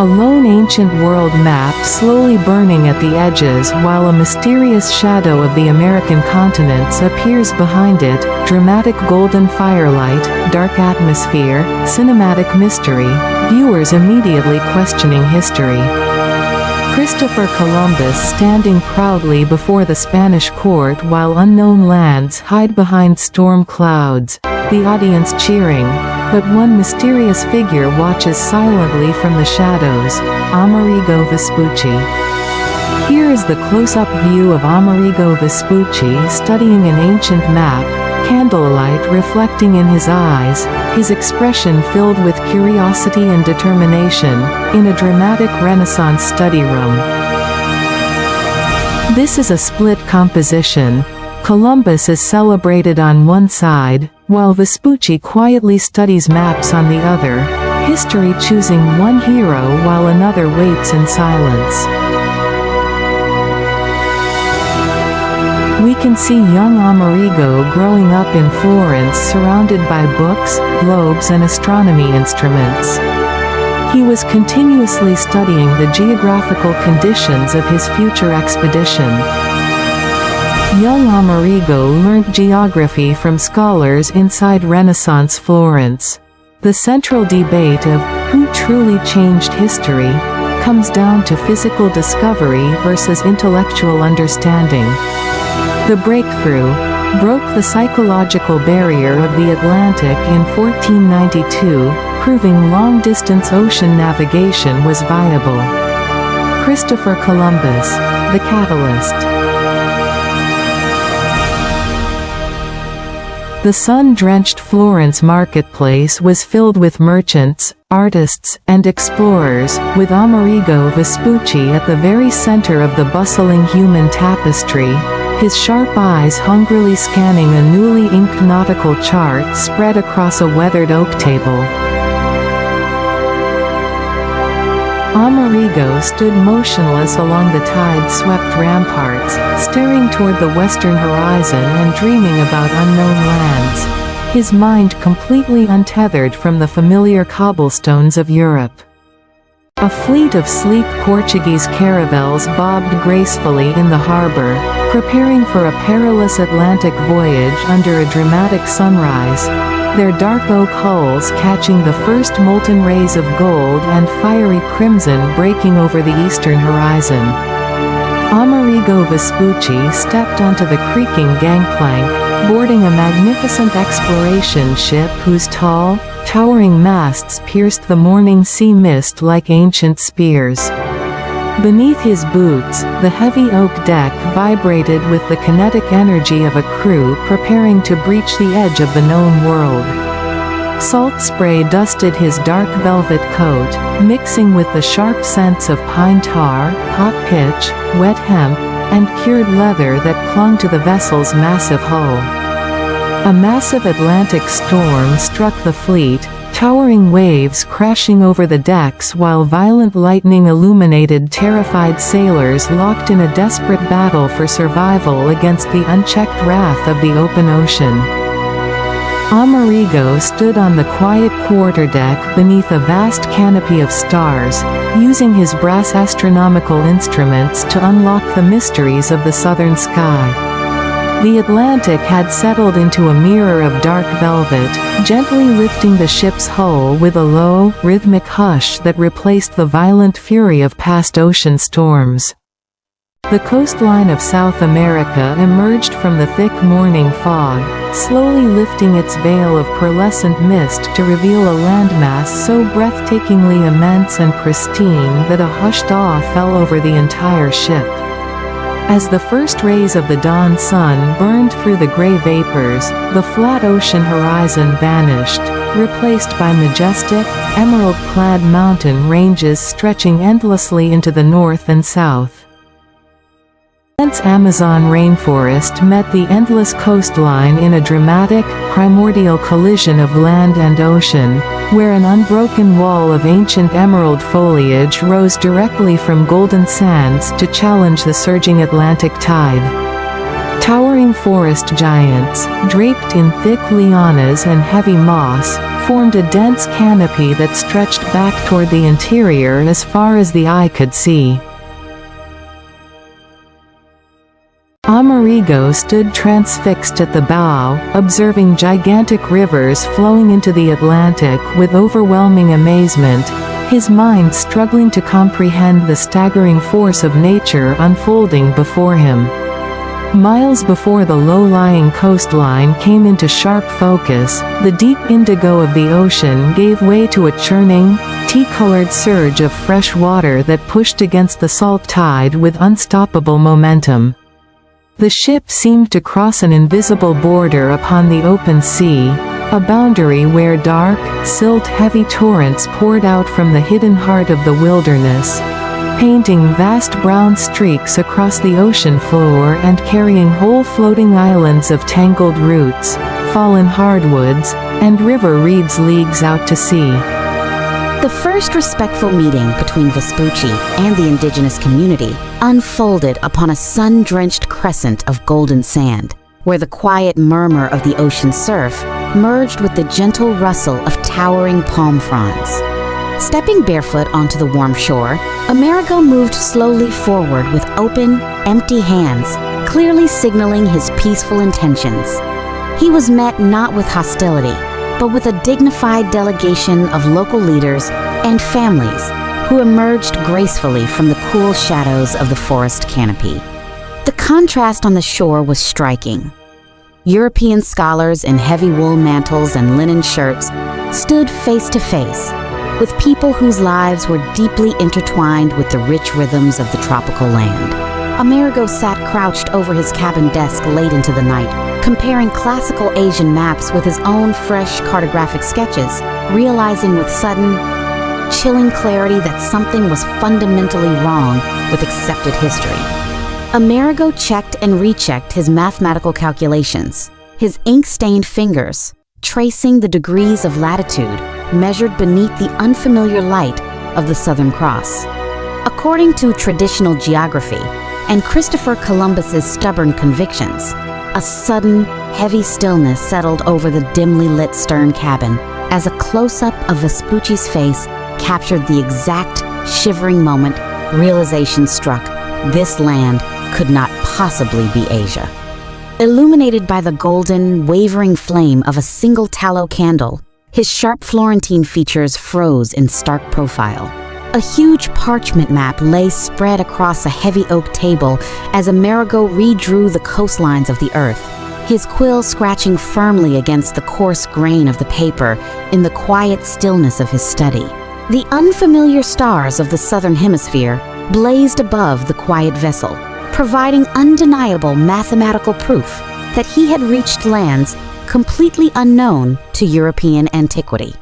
A lone ancient world map slowly burning at the edges while a mysterious shadow of the American continents appears behind it, dramatic golden firelight, dark atmosphere, cinematic mystery, viewers immediately questioning history. Christopher Columbus standing proudly before the Spanish court while unknown lands hide behind storm clouds, the audience cheering. But one mysterious figure watches silently from the shadows, Amerigo Vespucci. Here is the close-up view of Amerigo Vespucci studying an ancient map, candlelight reflecting in his eyes, his expression filled with curiosity and determination, in a dramatic Renaissance study room. This is a split composition. Columbus is celebrated on one side, while Vespucci quietly studies maps on the other, history choosing one hero while another waits in silence. We can see young Amerigo growing up in Florence surrounded by books, globes and astronomy instruments. He was continuously studying the geographical conditions of his future expedition. Young Amerigo learned geography from scholars inside Renaissance Florence. The central debate of who truly changed history comes down to physical discovery versus intellectual understanding. The breakthrough broke the psychological barrier of the Atlantic in 1492, proving long-distance ocean navigation was viable. Christopher Columbus, the catalyst. The sun-drenched Florence marketplace was filled with merchants, artists, and explorers, with Amerigo Vespucci at the very center of the bustling human tapestry, his sharp eyes hungrily scanning a newly inked nautical chart spread across a weathered oak table. Amerigo stood motionless along the tide-swept ramparts, staring toward the western horizon and dreaming about unknown lands, his mind completely untethered from the familiar cobblestones of Europe. A fleet of sleek Portuguese caravels bobbed gracefully in the harbor, preparing for a perilous Atlantic voyage under a dramatic sunrise, their dark oak hulls catching the first molten rays of gold and fiery crimson breaking over the eastern horizon. Amerigo Vespucci stepped onto the creaking gangplank, boarding a magnificent exploration ship whose tall, towering masts pierced the morning sea mist like ancient spears. Beneath his boots, the heavy oak deck vibrated with the kinetic energy of a crew preparing to breach the edge of the known world. Salt spray dusted his dark velvet coat, mixing with the sharp scents of pine tar, hot pitch, wet hemp, and cured leather that clung to the vessel's massive hull. A massive Atlantic storm struck the fleet, towering waves crashing over the decks while violent lightning illuminated terrified sailors locked in a desperate battle for survival against the unchecked wrath of the open ocean. Amerigo stood on the quiet quarterdeck beneath a vast canopy of stars, using his brass astronomical instruments to unlock the mysteries of the southern sky. The Atlantic had settled into a mirror of dark velvet, gently lifting the ship's hull with a low, rhythmic hush that replaced the violent fury of past ocean storms. The coastline of South America emerged from the thick morning fog, slowly lifting its veil of pearlescent mist to reveal a landmass so breathtakingly immense and pristine that a hushed awe fell over the entire ship. As the first rays of the dawn sun burned through the gray vapors, the flat ocean horizon vanished, replaced by majestic, emerald-clad mountain ranges stretching endlessly into the north and south. The dense Amazon rainforest met the endless coastline in a dramatic, primordial collision of land and ocean, where an unbroken wall of ancient emerald foliage rose directly from golden sands to challenge the surging Atlantic tide. Towering towering forest giants, draped in thick lianas and heavy moss, formed a dense canopy that stretched back toward the interior as far as the eye could see. Amerigo stood transfixed at the bow, observing gigantic rivers flowing into the Atlantic with overwhelming amazement, his mind struggling to comprehend the staggering force of nature unfolding before him. Miles before the low-lying coastline came into sharp focus, the deep indigo of the ocean gave way to a churning, tea-colored surge of fresh water that pushed against the salt tide with unstoppable momentum. The ship seemed to cross an invisible border upon the open sea, a boundary where dark, silt-heavy torrents poured out from the hidden heart of the wilderness, painting vast brown streaks across the ocean floor and carrying whole floating islands of tangled roots, fallen hardwoods, and river reeds leagues out to sea. The first respectful meeting between Vespucci and the indigenous community unfolded upon a sun-drenched crescent of golden sand, where the quiet murmur of the ocean surf merged with the gentle rustle of towering palm fronds. Stepping barefoot onto the warm shore, Amerigo moved slowly forward with open, empty hands, clearly signaling his peaceful intentions. He was met not with hostility, but with a dignified delegation of local leaders and families who emerged gracefully from the cool shadows of the forest canopy. The contrast on the shore was striking. European scholars in heavy wool mantles and linen shirts stood face to face with people whose lives were deeply intertwined with the rich rhythms of the tropical land. Amerigo sat crouched over his cabin desk late into the night, comparing classical Asian maps with his own fresh cartographic sketches, realizing with sudden, chilling clarity that something was fundamentally wrong with accepted history. Amerigo checked and rechecked his mathematical calculations, his ink-stained fingers, tracing the degrees of latitude measured beneath the unfamiliar light of the Southern Cross. According to traditional geography and Christopher Columbus's stubborn convictions, a sudden, heavy stillness settled over the dimly lit stern cabin as a close-up of Vespucci's face captured the exact, shivering moment realization struck: this land could not possibly be Asia. Illuminated by the golden, wavering flame of a single tallow candle, his sharp Florentine features froze in stark profile. A huge parchment map lay spread across a heavy oak table as Amerigo redrew the coastlines of the earth, his quill scratching firmly against the coarse grain of the paper in the quiet stillness of his study. The unfamiliar stars of the southern hemisphere blazed above the quiet vessel, providing undeniable mathematical proof that he had reached lands completely unknown to European antiquity.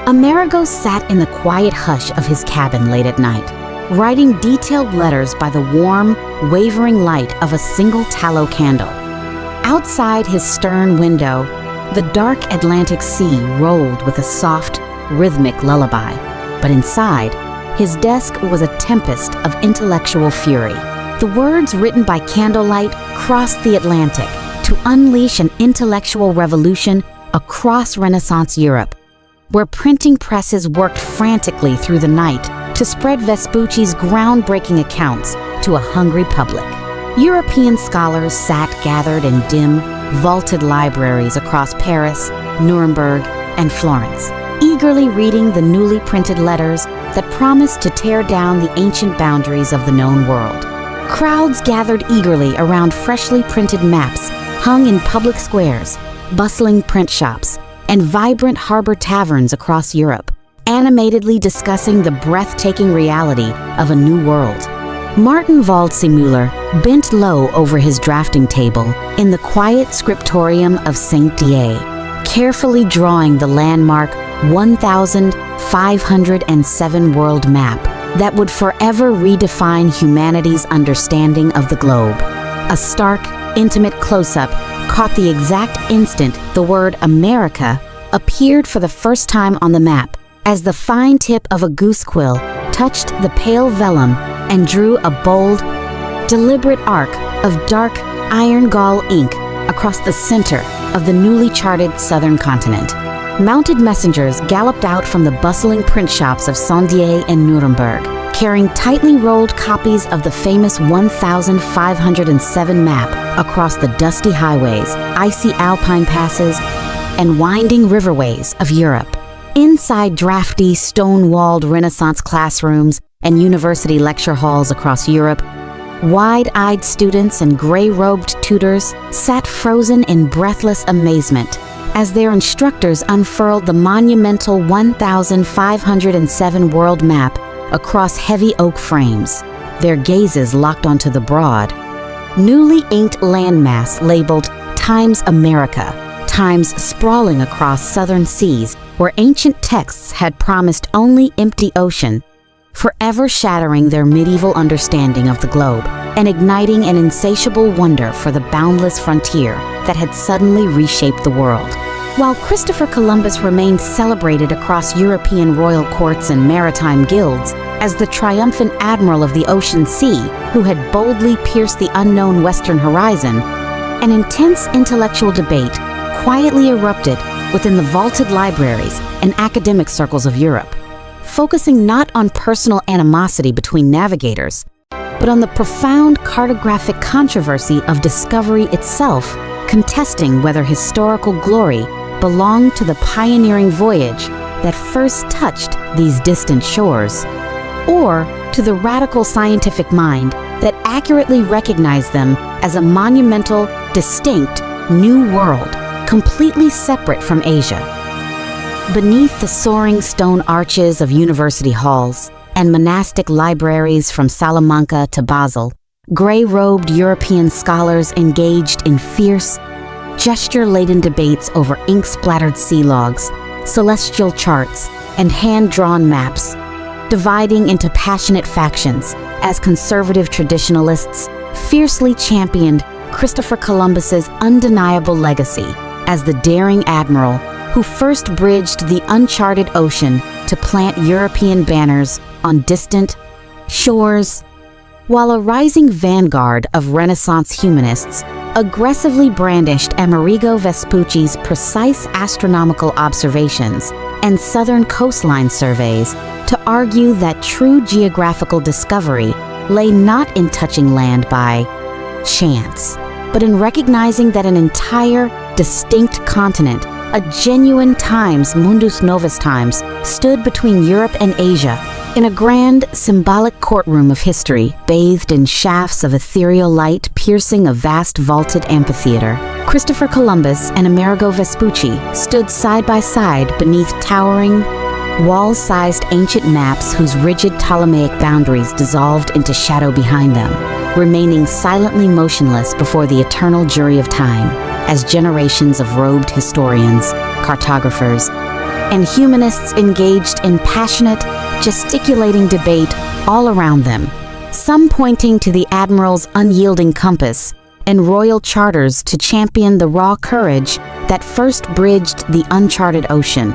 Amerigo sat in the quiet hush of his cabin late at night, writing detailed letters by the warm, wavering light of a single tallow candle. Outside his stern window, the dark Atlantic Sea rolled with a soft, rhythmic lullaby, but inside, his desk was a tempest of intellectual fury. The words written by candlelight crossed the Atlantic to unleash an intellectual revolution across Renaissance Europe, where printing presses worked frantically through the night to spread Vespucci's groundbreaking accounts to a hungry public. European scholars sat gathered in dim, vaulted libraries across Paris, Nuremberg, and Florence, eagerly reading the newly printed letters that promised to tear down the ancient boundaries of the known world. Crowds gathered eagerly around freshly printed maps hung in public squares, bustling print shops, and vibrant harbor taverns across Europe, animatedly discussing the breathtaking reality of a new world. Martin Waldseemüller bent low over his drafting table in the quiet scriptorium of Saint-Dié, carefully drawing the landmark 1,507 world map that would forever redefine humanity's understanding of the globe. A stark, intimate close-up caught the exact instant the word America appeared for the first time on the map, as the fine tip of a goose quill touched the pale vellum and drew a bold, deliberate arc of dark iron gall ink across the center of the newly charted southern continent. Mounted messengers galloped out from the bustling print shops of Saint-Dié and Nuremberg, carrying tightly rolled copies of the famous 1507 map across the dusty highways, icy alpine passes, and winding riverways of Europe. Inside drafty, stone-walled Renaissance classrooms and university lecture halls across Europe, wide-eyed students and gray-robed tutors sat frozen in breathless amazement as their instructors unfurled the monumental 1507 world map across heavy oak frames, their gazes locked onto the broad, newly inked landmass labeled Times America, times sprawling across southern seas where ancient texts had promised only empty ocean, forever shattering their medieval understanding of the globe and igniting an insatiable wonder for the boundless frontier that had suddenly reshaped the world. While Christopher Columbus remained celebrated across European royal courts and maritime guilds as the triumphant admiral of the ocean sea who had boldly pierced the unknown western horizon, an intense intellectual debate quietly erupted within the vaulted libraries and academic circles of Europe, focusing not on personal animosity between navigators, but on the profound cartographic controversy of discovery itself, contesting whether historical glory belonged to the pioneering voyage that first touched these distant shores, or to the radical scientific mind that accurately recognized them as a monumental, distinct, new world, completely separate from Asia. Beneath the soaring stone arches of university halls and monastic libraries from Salamanca to Basel, gray-robed European scholars engaged in fierce, gesture-laden debates over ink-splattered sea logs, celestial charts, and hand-drawn maps, dividing into passionate factions as conservative traditionalists fiercely championed Christopher Columbus's undeniable legacy as the daring admiral who first bridged the uncharted ocean to plant European banners on distant shores, while a rising vanguard of Renaissance humanists aggressively brandished Amerigo Vespucci's precise astronomical observations and southern coastline surveys to argue that true geographical discovery lay not in touching land by chance, but in recognizing that an entire, distinct continent, a genuine times mundus novus times, stood between Europe and Asia in a grand, symbolic courtroom of history bathed in shafts of ethereal light piercing a vast vaulted amphitheater. Christopher Columbus and Amerigo Vespucci stood side by side beneath towering, wall-sized ancient maps whose rigid Ptolemaic boundaries dissolved into shadow behind them, remaining silently motionless before the eternal jury of time, as generations of robed historians, cartographers, and humanists engaged in passionate, gesticulating debate all around them, some pointing to the admiral's unyielding compass and royal charters to champion the raw courage that first bridged the uncharted ocean,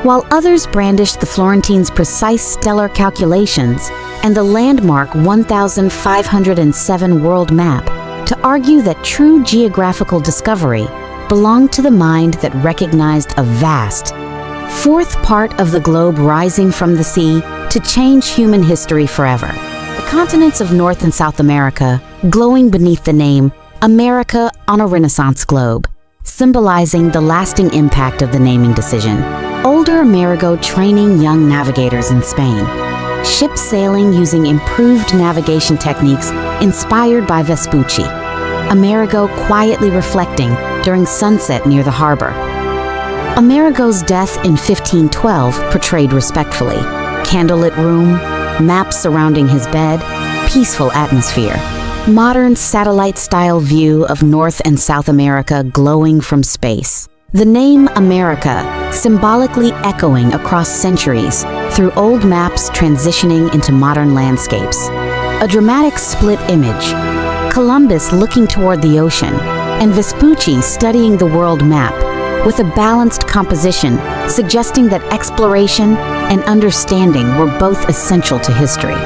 while others brandished the Florentines' precise stellar calculations and the landmark 1507 world map to argue that true geographical discovery belonged to the mind that recognized a vast, fourth part of the globe rising from the sea to change human history forever. The continents of North and South America glowing beneath the name America on a Renaissance globe, symbolizing the lasting impact of the naming decision. Older Amerigo training young navigators in Spain, ships sailing using improved navigation techniques inspired by Vespucci, Amerigo quietly reflecting during sunset near the harbor. Amerigo's death in 1512 portrayed respectfully. Candlelit room, maps surrounding his bed, peaceful atmosphere. Modern satellite-style view of North and South America glowing from space. The name America symbolically echoing across centuries through old maps transitioning into modern landscapes. A dramatic split image. Columbus looking toward the ocean and Vespucci studying the world map, with a balanced composition suggesting that exploration and understanding were both essential to history.